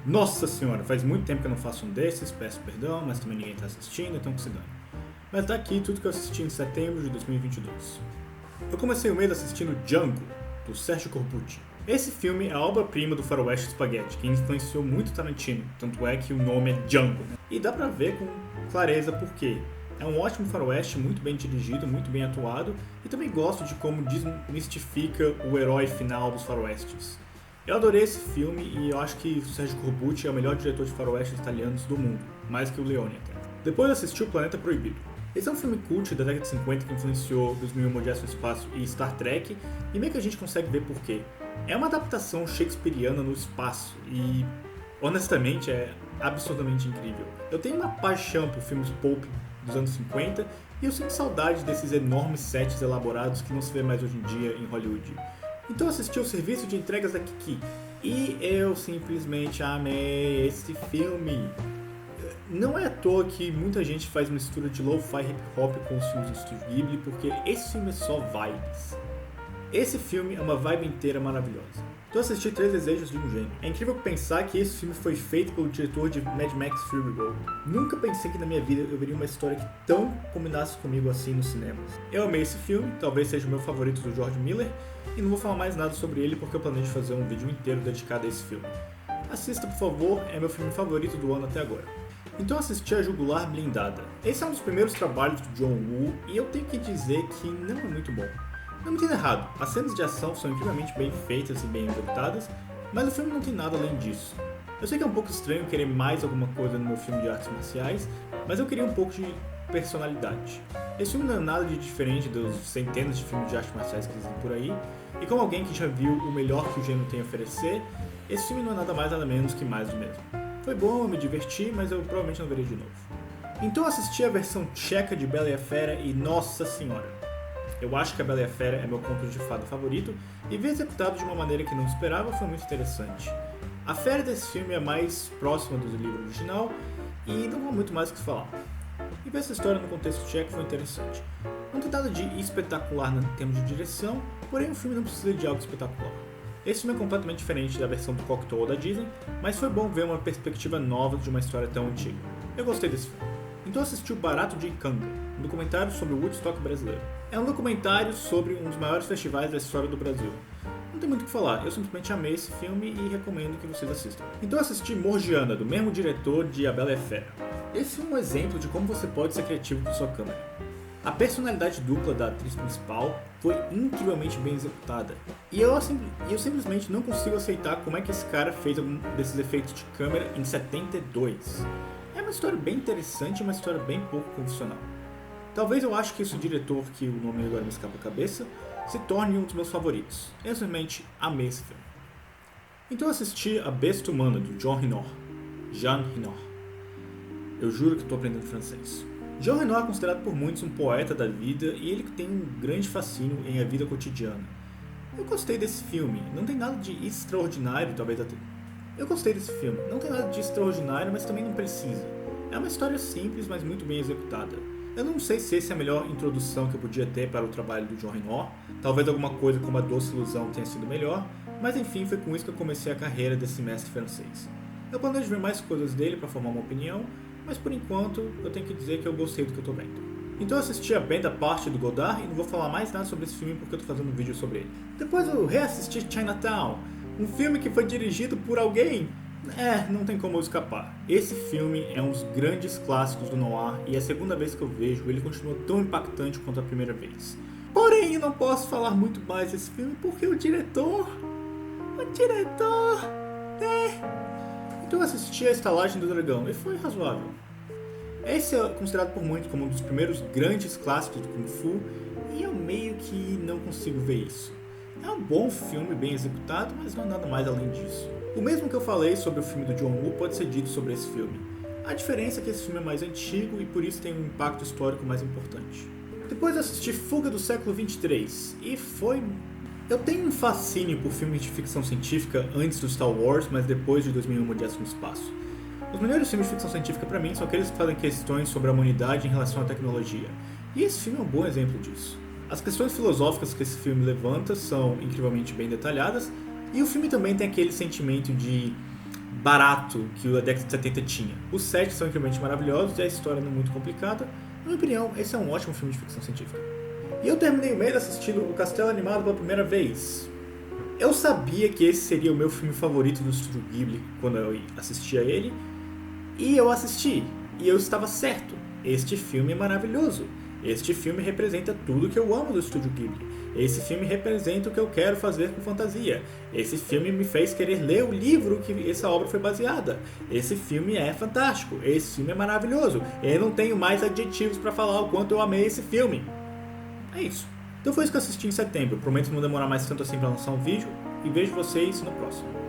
Nossa senhora, faz muito tempo que eu não faço um desses, peço perdão, mas também ninguém tá assistindo, então que se dane. Mas tá aqui tudo que eu assisti em setembro de 2022. Eu comecei o mês assistindo Django, do Sergio Corbucci. Esse filme é a obra-prima do faroeste spaghetti, que influenciou muito Tarantino, tanto é que o nome é Django. E dá pra ver com clareza por quê. É um ótimo faroeste, muito bem dirigido, muito bem atuado, e também gosto de como desmistifica o herói final dos faroestes. Eu adorei esse filme e eu acho que o Sergio Corbucci é o melhor diretor de faroestes italianos do mundo, mais que o Leone até. Depois assisti O Planeta Proibido. Esse é um filme cult da década de 50 que influenciou 2001 Odisseia no Espaço e Star Trek, e meio que a gente consegue ver por quê. É uma adaptação shakespeariana no espaço e, honestamente, é absurdamente incrível. Eu tenho uma paixão por filmes pulp dos anos 50 e eu sinto saudade desses enormes sets elaborados que não se vê mais hoje em dia em Hollywood. Então assisti o serviço de entregas da Kiki e eu simplesmente amei esse filme. Não é à toa que muita gente faz mistura de lo-fi hip hop com os filmes do Studio Ghibli, porque esse filme é só vibes. Esse filme é uma vibe inteira maravilhosa. Então assisti Três Desejos de um Gênio. É incrível pensar que esse filme foi feito pelo diretor de Mad Max Fury Road. Nunca pensei que na minha vida eu veria uma história que tão combinasse comigo assim nos cinemas. Eu amei esse filme, talvez seja o meu favorito do George Miller, e não vou falar mais nada sobre ele porque eu planejo fazer um vídeo inteiro dedicado a esse filme. Assista, por favor, é meu filme favorito do ano até agora. Então assisti a Jugular Blindada. Esse é um dos primeiros trabalhos do John Woo e eu tenho que dizer que não é muito bom. Não me entenda errado, as cenas de ação são incrivelmente bem feitas e bem executadas, mas o filme não tem nada além disso. Eu sei que é um pouco estranho querer mais alguma coisa no meu filme de artes marciais, mas eu queria um pouco de personalidade. Esse filme não é nada de diferente dos centenas de filmes de artes marciais que existem por aí, e como alguém que já viu o melhor que o gênero tem a oferecer, esse filme não é nada mais nada menos que mais do mesmo. Foi bom, eu me diverti, mas eu provavelmente não verei de novo. Então assisti a versão tcheca de Bela e a Fera e nossa senhora! Eu acho que a Bela e a Fera é meu conto de fada favorito e ver executado de uma maneira que não esperava foi muito interessante. A fera desse filme é mais próxima do livro original e não há muito mais o que falar. E ver essa história no contexto tcheco foi interessante. Não tem nada de espetacular em termos de direção, porém o filme não precisa de algo espetacular. Esse filme é completamente diferente da versão do Cocteau da Disney, mas foi bom ver uma perspectiva nova de uma história tão antiga. Eu gostei desse filme. Então assisti o Barato de Icanga, um documentário sobre o Woodstock brasileiro. É um documentário sobre um dos maiores festivais da história do Brasil. Não tem muito o que falar, eu simplesmente amei esse filme e recomendo que vocês assistam. Então assisti Morgiana, do mesmo diretor de A Bela e a Fera. Esse é um exemplo de como você pode ser criativo com sua câmera. A personalidade dupla da atriz principal foi incrivelmente bem executada. E eu simplesmente não consigo aceitar como é que esse cara fez algum desses efeitos de câmera em 72. É uma história bem interessante e uma história bem pouco convencional. Talvez eu ache que esse diretor, que o nome agora me escapa a cabeça, se torne um dos meus favoritos. Eu simplesmente amei esse filme. Então eu assisti A Besta Humana, do Jean Renoir. Eu juro que estou aprendendo francês. Jean Renoir é considerado por muitos um poeta da vida e ele tem um grande fascínio em a vida cotidiana. Eu gostei desse filme, não tem nada de extraordinário, talvez até... Eu gostei desse filme, não tem nada de extraordinário, mas também não precisa. É uma história simples, mas muito bem executada. Eu não sei se essa é a melhor introdução que eu podia ter para o trabalho do Jean Renoir, talvez alguma coisa como A Doce Ilusão tenha sido melhor, mas enfim, foi com isso que eu comecei a carreira desse mestre francês. Eu planejo ver mais coisas dele para formar uma opinião, mas por enquanto eu tenho que dizer que eu gostei do que eu tô vendo. Então eu assisti a Bem da Parte do Godard e não vou falar mais nada sobre esse filme porque eu tô fazendo um vídeo sobre ele. Depois eu reassisti Chinatown, um filme que foi dirigido por alguém. Não tem como eu escapar. Esse filme é um dos grandes clássicos do noir e é a segunda vez que eu vejo ele continua tão impactante quanto a primeira vez. Porém, eu não posso falar muito mais desse filme porque o diretor... Então eu assisti a Estalagem do Dragão e foi razoável. Esse é considerado por muitos como um dos primeiros grandes clássicos do Kung Fu e eu meio que não consigo ver isso. É um bom filme, bem executado, mas não é nada mais além disso. O mesmo que eu falei sobre o filme do John Woo pode ser dito sobre esse filme. A diferença é que esse filme é mais antigo e por isso tem um impacto histórico mais importante. Depois eu assisti Fuga do Século 23 e foi... Eu tenho um fascínio por filmes de ficção científica antes do Star Wars, mas depois de 2001 Odisseia no Espaço. Os melhores filmes de ficção científica para mim são aqueles que fazem questões sobre a humanidade em relação à tecnologia. E esse filme é um bom exemplo disso. As questões filosóficas que esse filme levanta são incrivelmente bem detalhadas, e o filme também tem aquele sentimento de barato que a década de 70 tinha. Os sets são incrivelmente maravilhosos e a história não é muito complicada. Na minha opinião, esse é um ótimo filme de ficção científica. E eu terminei o mês assistindo O Castelo Animado pela primeira vez. Eu sabia que esse seria o meu filme favorito do Estúdio Ghibli quando eu assistia ele, e eu assisti, e eu estava certo. Este filme é maravilhoso. Este filme representa tudo que eu amo do Estúdio Ghibli. Esse filme representa o que eu quero fazer com fantasia. Esse filme me fez querer ler o livro que essa obra foi baseada. Esse filme é fantástico. Esse filme é maravilhoso. Eu não tenho mais adjetivos para falar o quanto eu amei esse filme. É isso. Então foi isso que eu assisti em setembro. Prometo não demorar mais tanto assim para lançar um vídeo. E vejo vocês no próximo.